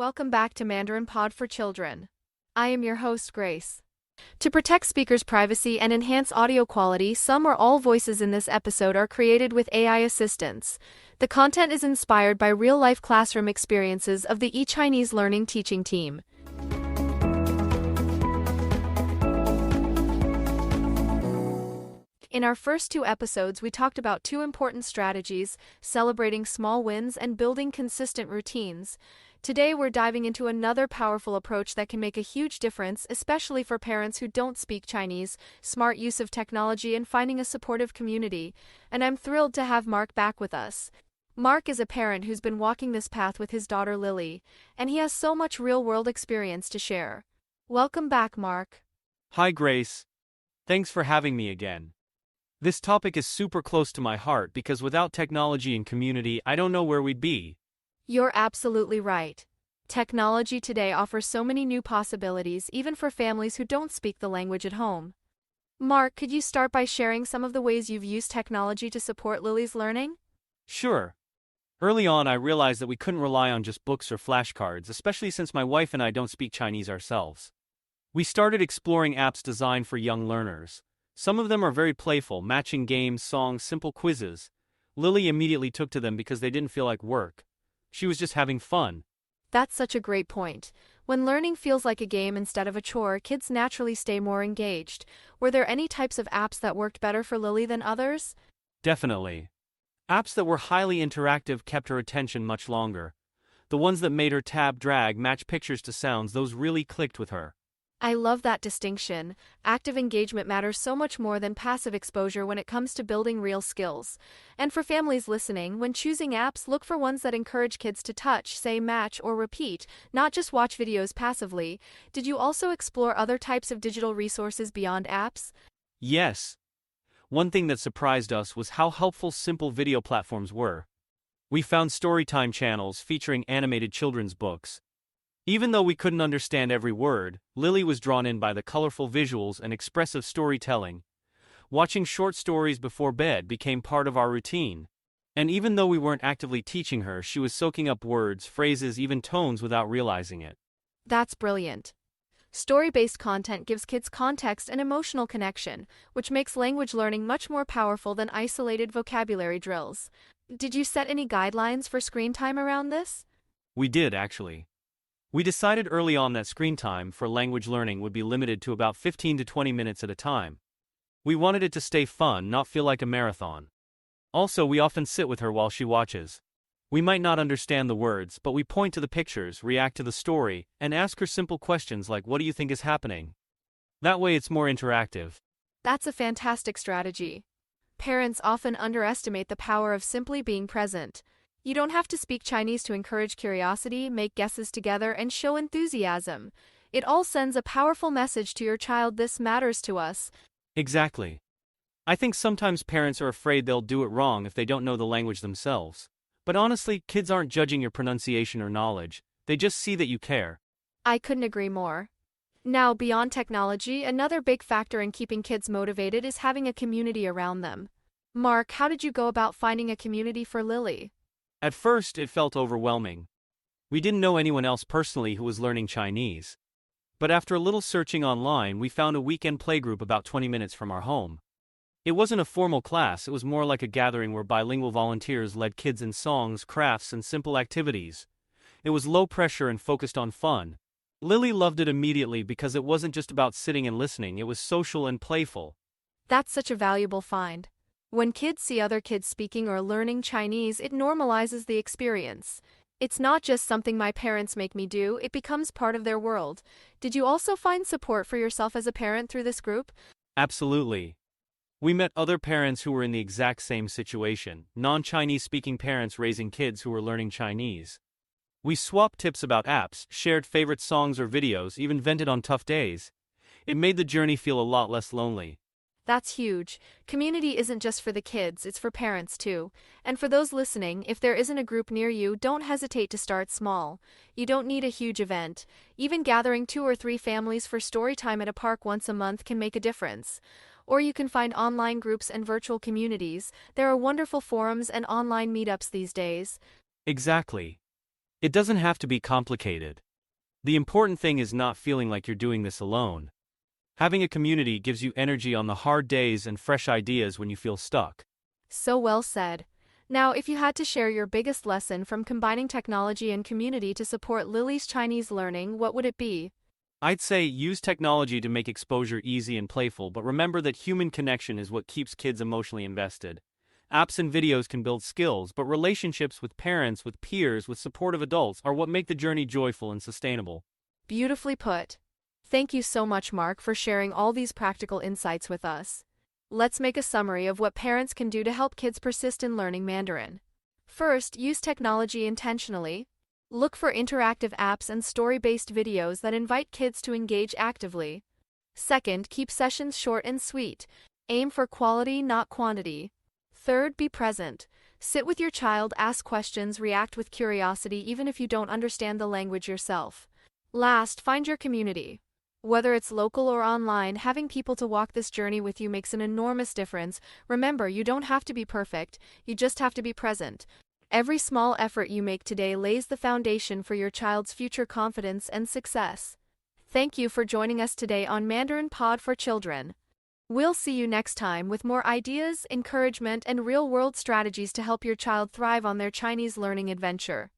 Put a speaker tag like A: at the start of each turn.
A: Welcome back to Mandarin Pod for Children. I am your host, Grace. To protect speakers' privacy and enhance audio quality, some or all voices in this episode are created with AI assistance. The content is inspired by real-life classroom experiences of the eChinese Learning Teaching team. In our first two episodes, we talked about two important strategies: celebrating small wins and building consistent routines. Today, we're diving into another powerful approach that can make a huge difference, especially for parents who don't speak Chinese: smart use of technology and finding a supportive community. And I'm thrilled to have Mark back with us. Mark is a parent who's been walking this path with his daughter Lily, and he has so much real-world experience to share. Welcome back, Mark.
B: Hi, Grace. Thanks for having me again. This topic is super close to my heart because without technology and community, I don't know where we'd be.
A: You're absolutely right. Technology today offers so many new possibilities, even for families who don't speak the language at home. Mark, could you start by sharing some of the ways you've used technology to support Lily's learning?
B: Sure. Early on, I realized that we couldn't rely on just books or flashcards, especially since my wife and I don't speak Chinese ourselves. We started exploring apps designed for young learners. Some of them are very playful, matching games, songs, simple quizzes. Lily immediately took to them because they didn't feel like work. She was just having fun.
A: That's such a great point. When learning feels like a game instead of a chore, kids naturally stay more engaged. Were there any types of apps that worked better for Lily than others?
B: Definitely. Apps that were highly interactive kept her attention much longer. The ones that made her tab, drag, match pictures to sounds, those really clicked with her.
A: I love that distinction. Active engagement matters so much more than passive exposure when it comes to building real skills. And for families listening, when choosing apps, look for ones that encourage kids to touch, say, match, or repeat, not just watch videos passively. Did you also explore other types of digital resources beyond apps?
B: Yes. One thing that surprised us was how helpful simple video platforms were. We found storytime channels featuring animated children's books. Even though we couldn't understand every word, Lily was drawn in by the colorful visuals and expressive storytelling. Watching short stories before bed became part of our routine. And even though we weren't actively teaching her, she was soaking up words, phrases, even tones without realizing it.
A: That's brilliant. Story-based content gives kids context and emotional connection, which makes language learning much more powerful than isolated vocabulary drills. Did you set any guidelines for screen time around this?
B: We did, actually. We decided early on that screen time for language learning would be limited to about 15 to 20 minutes at a time. We wanted it to stay fun, not feel like a marathon. Also, we often sit with her while she watches. We might not understand the words, but we point to the pictures, react to the story, and ask her simple questions like, "What do you think is happening?" That way it's more interactive.
A: That's a fantastic strategy. Parents often underestimate the power of simply being present. You don't have to speak Chinese to encourage curiosity, make guesses together, and show enthusiasm. It all sends a powerful message to your child: this matters to us.
B: Exactly. I think sometimes parents are afraid they'll do it wrong if they don't know the language themselves. But honestly, kids aren't judging your pronunciation or knowledge, they just see that you care.
A: I couldn't agree more. Now, beyond technology, another big factor in keeping kids motivated is having a community around them. Mark, how did you go about finding a community for Lily?
B: At first, it felt overwhelming. We didn't know anyone else personally who was learning Chinese. But after a little searching online, we found a weekend playgroup about 20 minutes from our home. It wasn't a formal class, it was more like a gathering where bilingual volunteers led kids in songs, crafts, and simple activities. It was low pressure and focused on fun. Lily loved it immediately because it wasn't just about sitting and listening, it was social and playful.
A: That's such a valuable find. When kids see other kids speaking or learning Chinese, it normalizes the experience. It's not just something my parents make me do, it becomes part of their world. Did you also find support for yourself as a parent through this group?
B: Absolutely. We met other parents who were in the exact same situation, non-Chinese speaking parents raising kids who were learning Chinese. We swapped tips about apps, shared favorite songs or videos, even vented on tough days. It made the journey feel a lot less lonely.
A: That's huge. Community isn't just for the kids, it's for parents too. And for those listening, if there isn't a group near you, don't hesitate to start small. You don't need a huge event. Even gathering 2 or 3 families for story time at a park once a month can make a difference. Or you can find online groups and virtual communities. There are wonderful forums and online meetups these days.
B: Exactly. It doesn't have to be complicated. The important thing is not feeling like you're doing this alone. Having a community gives you energy on the hard days and fresh ideas when you feel stuck.
A: So well said. Now, if you had to share your biggest lesson from combining technology and community to support Lily's Chinese learning, what would it be?
B: I'd say use technology to make exposure easy and playful, but remember that human connection is what keeps kids emotionally invested. Apps and videos can build skills, but relationships with parents, with peers, with supportive adults are what make the journey joyful and sustainable.
A: Beautifully put. Thank you so much, Mark, for sharing all these practical insights with us. Let's make a summary of what parents can do to help kids persist in learning Mandarin. First, use technology intentionally. Look for interactive apps and story-based videos that invite kids to engage actively. Second, keep sessions short and sweet. Aim for quality, not quantity. Third, be present. Sit with your child, ask questions, react with curiosity even if you don't understand the language yourself. Last, find your community. Whether it's local or online, having people to walk this journey with you makes an enormous difference. Remember, you don't have to be perfect, you just have to be present. Every small effort you make today lays the foundation for your child's future confidence and success. Thank you for joining us today on Mandarin Pod for Children. We'll see you next time with more ideas, encouragement, and real-world strategies to help your child thrive on their Chinese learning adventure.